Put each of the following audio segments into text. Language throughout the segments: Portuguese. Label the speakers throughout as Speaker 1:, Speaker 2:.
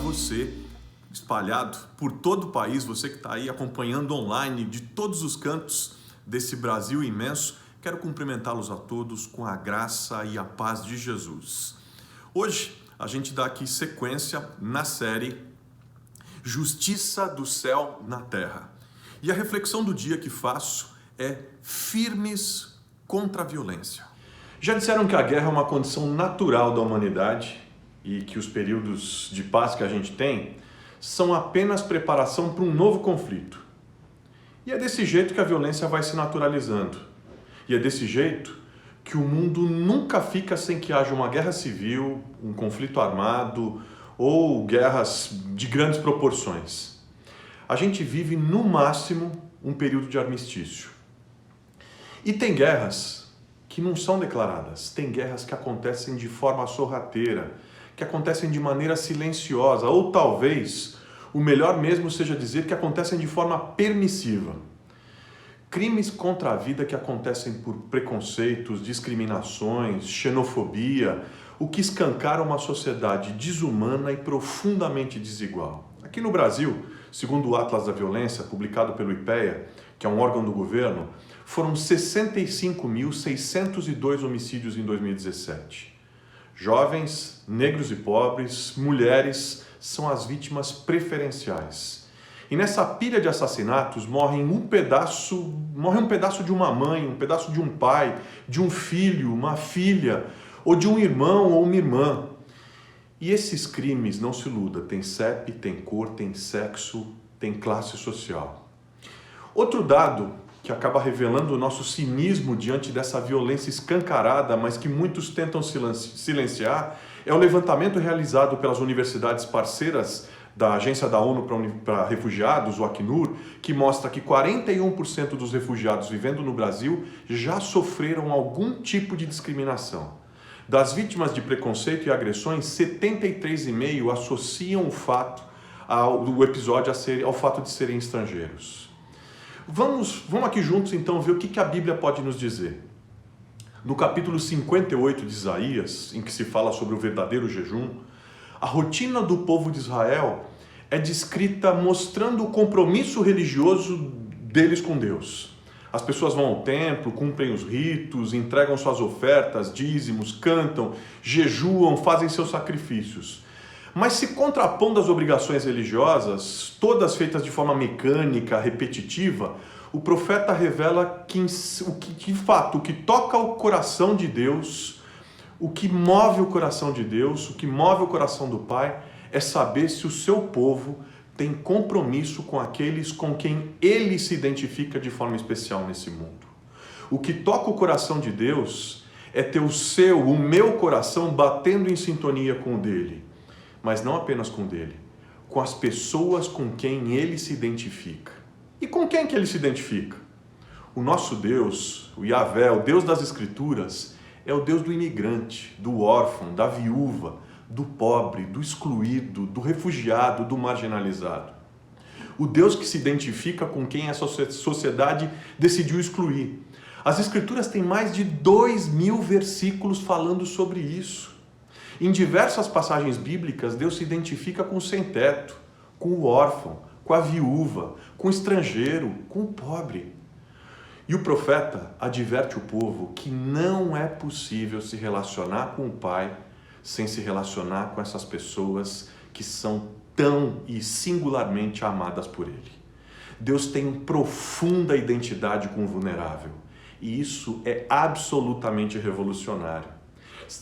Speaker 1: você, espalhado por todo o país, você que está aí acompanhando online de todos os cantos desse Brasil imenso. Quero cumprimentá-los a todos com a graça e a paz de Jesus. Hoje a gente dá aqui sequência na série Justiça do Céu na Terra. E a reflexão do dia que faço é firmes contra a violência. Já disseram que a guerra é uma condição natural da humanidade e que os períodos de paz que a gente tem são apenas preparação para um novo conflito. E é desse jeito que a violência vai se naturalizando. E é desse jeito que o mundo nunca fica sem que haja uma guerra civil, um conflito armado ou guerras de grandes proporções. A gente vive, no máximo, um período de armistício. E tem guerras que não são declaradas. Tem guerras que acontecem de forma sorrateira, que acontecem de maneira silenciosa, ou talvez o melhor mesmo seja dizer que acontecem de forma permissiva. Crimes contra a vida que acontecem por preconceitos, discriminações, xenofobia, o que escancara uma sociedade desumana e profundamente desigual. Aqui no Brasil, segundo o Atlas da Violência, publicado pelo IPEA, que é um órgão do governo, foram 65.602 homicídios em 2017. Jovens, negros e pobres, mulheres são as vítimas preferenciais. E nessa pilha de assassinatos morre um pedaço de uma mãe, um pedaço de um pai, de um filho, uma filha, ou de um irmão ou uma irmã. E esses crimes, não se iluda, tem CEP, tem cor, tem sexo, tem classe social. Outro dado que acaba revelando o nosso cinismo diante dessa violência escancarada, mas que muitos tentam silenciar, é o levantamento realizado pelas universidades parceiras da Agência da ONU para Refugiados, o Acnur, que mostra que 41% dos refugiados vivendo no Brasil já sofreram algum tipo de discriminação. Das vítimas de preconceito e agressões, 73,5% associam o fato do episódio ao fato de serem estrangeiros. Vamos aqui juntos então ver o que a Bíblia pode nos dizer. No capítulo 58 de Isaías, em que se fala sobre o verdadeiro jejum, a rotina do povo de Israel é descrita mostrando o compromisso religioso deles com Deus. As pessoas vão ao templo, cumprem os ritos, entregam suas ofertas, dízimos, cantam, jejuam, fazem seus sacrifícios. Mas se contrapondo às obrigações religiosas, todas feitas de forma mecânica, repetitiva, o profeta revela que, de fato, o que toca o coração de Deus, o que move o coração de Deus, o que move o coração do Pai, é saber se o seu povo tem compromisso com aqueles com quem ele se identifica de forma especial nesse mundo. O que toca o coração de Deus é ter o meu coração batendo em sintonia com o dele. Mas não apenas com o dele, com as pessoas com quem ele se identifica. E com quem que ele se identifica? O nosso Deus, o Yahvé, o Deus das Escrituras, é o Deus do imigrante, do órfão, da viúva, do pobre, do excluído, do refugiado, do marginalizado. O Deus que se identifica com quem essa sociedade decidiu excluir. As Escrituras têm mais de 2.000 versículos falando sobre isso. Em diversas passagens bíblicas, Deus se identifica com o sem-teto, com o órfão, com a viúva, com o estrangeiro, com o pobre. E o profeta adverte o povo que não é possível se relacionar com o Pai sem se relacionar com essas pessoas que são tão e singularmente amadas por Ele. Deus tem profunda identidade com o vulnerável e isso é absolutamente revolucionário.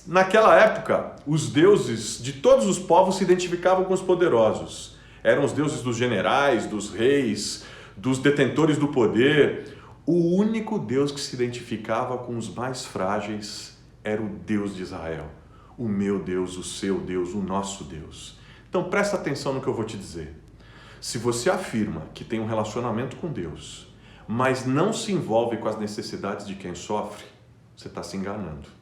Speaker 1: Naquela época, os deuses de todos os povos se identificavam com os poderosos. Eram os deuses dos generais, dos reis, dos detentores do poder. O único Deus que se identificava com os mais frágeis era o Deus de Israel. O meu Deus, o seu Deus, o nosso Deus. Então presta atenção no que eu vou te dizer. Se você afirma que tem um relacionamento com Deus, mas não se envolve com as necessidades de quem sofre, você está se enganando.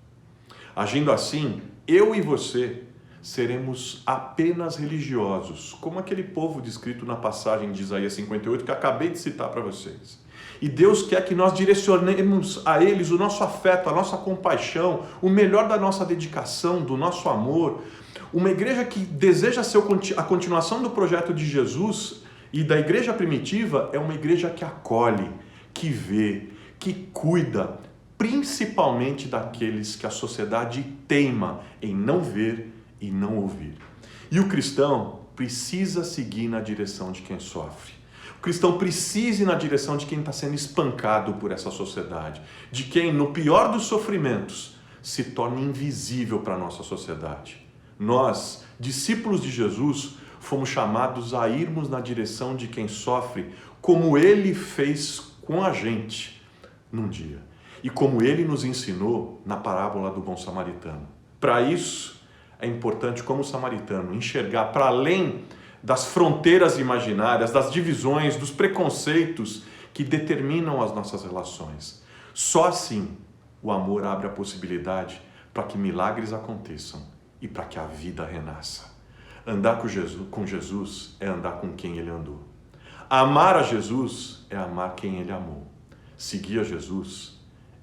Speaker 1: Agindo assim, eu e você seremos apenas religiosos, como aquele povo descrito na passagem de Isaías 58 que acabei de citar para vocês. E Deus quer que nós direcionemos a eles o nosso afeto, a nossa compaixão, o melhor da nossa dedicação, do nosso amor. Uma igreja que deseja ser a continuação do projeto de Jesus e da igreja primitiva é uma igreja que acolhe, que vê, que cuida, principalmente daqueles que a sociedade teima em não ver e não ouvir. E o cristão precisa seguir na direção de quem sofre. O cristão precisa ir na direção de quem está sendo espancado por essa sociedade, de quem, no pior dos sofrimentos, se torna invisível para a nossa sociedade. Nós, discípulos de Jesus, fomos chamados a irmos na direção de quem sofre, como Ele fez com a gente num dia. E como Ele nos ensinou na parábola do bom samaritano. Para isso, é importante, como samaritano, enxergar para além das fronteiras imaginárias, das divisões, dos preconceitos que determinam as nossas relações. Só assim o amor abre a possibilidade para que milagres aconteçam e para que a vida renasça. Andar com Jesus é andar com quem Ele andou. Amar a Jesus é amar quem Ele amou. Seguir a Jesus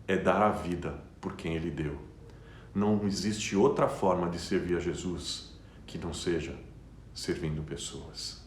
Speaker 1: é dar a vida por quem Ele deu. Não existe outra forma de servir a Jesus que não seja servindo pessoas.